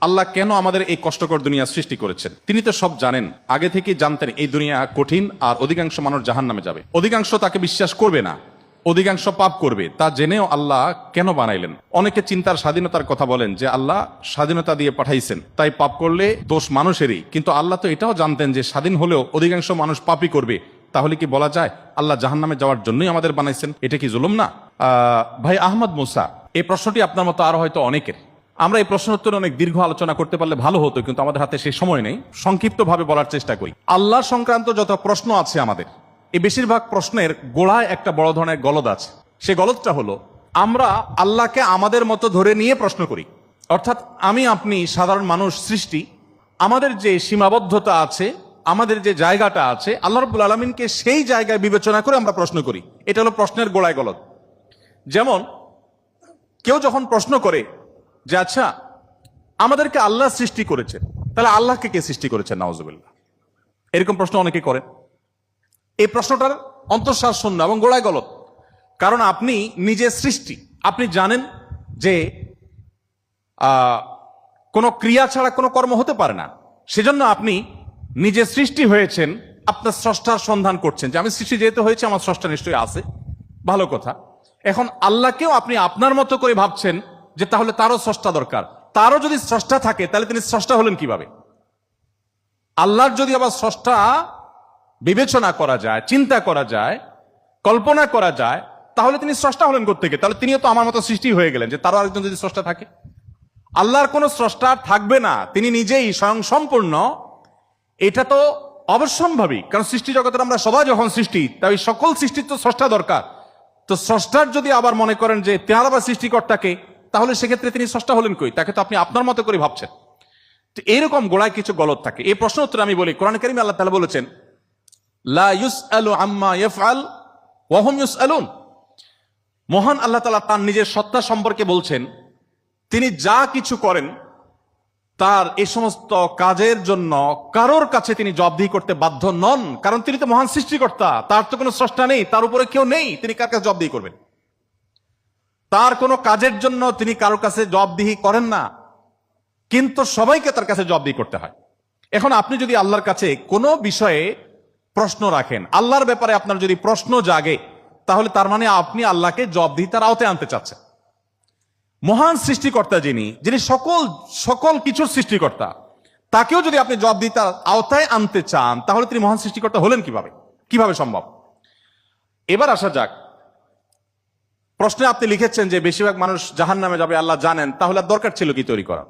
আল্লাহ কেন আমাদের এই কষ্টকর দুনিয়া সৃষ্টি করেছেন? তিনি তো সব জানেন, আগে থেকেই জানতেন এই দুনিয়া কঠিন আর অধিকাংশ মানুষ জাহান্নামে যাবে, অধিকাংশ তাকে বিশ্বাস করবে না, অধিকাংশ পাপ করবে। তা জেনেও আল্লাহ কেন বানাইলেন? অনেকে চিন্তার স্বাধীনতার কথা বলেন যে আল্লাহ স্বাধীনতা দিয়ে পাঠাইছেন, তাই পাপ করলে দোষ মানুষেরই। কিন্তু আল্লাহ তো এটাও জানতেন যে স্বাধীন হলেও অধিকাংশ মানুষ পাপই করবে। তাহলে কি বলা যায় আল্লাহ জাহান্নামে যাওয়ার জন্যই আমাদের বানাইছেন? এটা কি জুলুম না? ভাই আহমদ মুসা, এই প্রশ্নটি আপনার মতো আরো হয়তো অনেকের। আমরা এই প্রশ্ন উত্তরে অনেক দীর্ঘ আলোচনা করতে পারলে ভালো হতো, কিন্তু আমাদের হাতে সেই সময় নেই। সংক্ষিপ্ত ভাবে বলার চেষ্টা করি। আল্লাহ সংক্রান্ত যত প্রশ্ন আছে আমাদের, এই বেশিরভাগ প্রশ্নের গোড়ায় একটা বড় ধরনের গলদ আছে। সে গলদটা হলো, আমরা আল্লাহকে আমাদের মতো ধরে নিয়ে প্রশ্ন করি। অর্থাৎ আমি আপনি সাধারণ মানুষ সৃষ্টি, আমাদের যে সীমাবদ্ধতা আছে, আমাদের যে জায়গাটা আছে, আল্লাহ রাব্বুল আলামিনকে সেই জায়গায় বিবেচনা করে আমরা প্রশ্ন করি। এটা হলো প্রশ্নের গোড়ায় গলদ। যেমন কেউ যখন প্রশ্ন করে যে আচ্ছা, আমাদেরকে আল্লাহ সৃষ্টি করেছেন, তাহলে আল্লাহকে কে সৃষ্টি করেছেন? নাউজুবিল্লাহ। এরকম প্রশ্ন অনেকে করেন। এই প্রশ্নটার অন্তঃসার শূন্য এবং গোড়ায় গলদ। কারণ আপনি নিজে সৃষ্টি, আপনি জানেন যে কোনো ক্রিয়া ছাড়া কোনো কর্ম হতে পারে না। সেজন্য আপনি নিজে সৃষ্টি হয়েছেন, আপনার স্রষ্টার সন্ধান করছেন যে আমি সৃষ্টি যেহেতু হয়েছে, আমার স্রষ্টা নিশ্চয়ই আছে। ভালো কথা। এখন আল্লাহকেও আপনি আপনার মতো করে ভাবছেন যে তাহলে তারও স্রষ্টা দরকার। তারও যদি স্রষ্টা থাকে তাহলে তিনি স্রষ্টা হলেন কিভাবে? আল্লাহর যদি আবার স্রষ্টা বিবেচনা করা যায়, চিন্তা করা যায়, কল্পনা করা যায়, তাহলে তিনি স্রষ্টা হলেন কোত্থেকে? তাহলে তিনিও তো আমার মতো সৃষ্টি হয়ে গেলেন, যে তারও আরেকজন যদি স্রষ্টা থাকে। আল্লাহর কোনো স্রষ্টা থাকবে না, তিনি নিজেই স্বয়ং সম্পূর্ণ। এটা তো অবশ্যম্ভাবী, কারণ সৃষ্টি জগতের আমরা সবাই যখন সৃষ্টি, তাই সকল সৃষ্টির তো স্রষ্টা দরকার। তো স্রষ্টার যদি আবার মনে করেন যে তেনার আবার সৃষ্টিকর্তাকে, তাহলে সেক্ষেত্রে তিনি স্রষ্টা হলেন কই? তাকে তো আপনি আপনার মতো করে ভাবছেন। তো এইরকম গোড়ায় কিছু গলদ থাকে। এই প্রশ্ন উত্তরে আমি বলি, কোরআন কারীমে আল্লাহ তাআলা বলেছেন, লা ইউসআলু আম্মা ইয়াফআল ওয়া হুম ইউসআলুন। মহান আল্লাহ তাআলা তার নিজের সত্তা সম্পর্কে বলছেন, তিনি যা কিছু করেন তার এই সমস্ত কাজের জন্য কারোর কাছে তিনি জবাবদিহি করতে বাধ্য নন। কারণ তিনি তো মহান সৃষ্টিকর্তা, তার তো কোনো স্রষ্টা নেই, তার উপরে কেউ নেই, তিনি কার কাছে জবাবদিহি করবেন? তার কোনো কাজের জন্য তিনি কারোর কাছে জবাবদিহি করেন না, কিন্তু সবাইকে তার কাছে জবাবদিহি করতে হয়। এখন আপনি যদি আল্লাহর কাছে কোনো বিষয়ে প্রশ্ন রাখেন, আল্লাহর ব্যাপারে আপনার যদি প্রশ্ন জাগে, তাহলে তার মানে আপনি আল্লাহকে জবাবদিহিতার আওতায় আনতে চাচ্ছেন। মহান সৃষ্টিকর্তা যিনি সকল কিছুর সৃষ্টিকর্তা, তাকেও যদি আপনি জবাবদিহিতার আওতায় আনতে চান, তাহলে তিনি মহান সৃষ্টিকর্তা হলেন কিভাবে সম্ভব? এবার আসা যাক, প্রশ্নে আপনি লিখেছেন যে বেশিরভাগ মানুষ জাহান্নামে যাবে আল্লাহ জানেন, তাহলে আর দরকার ছিল কি তৈরি করা?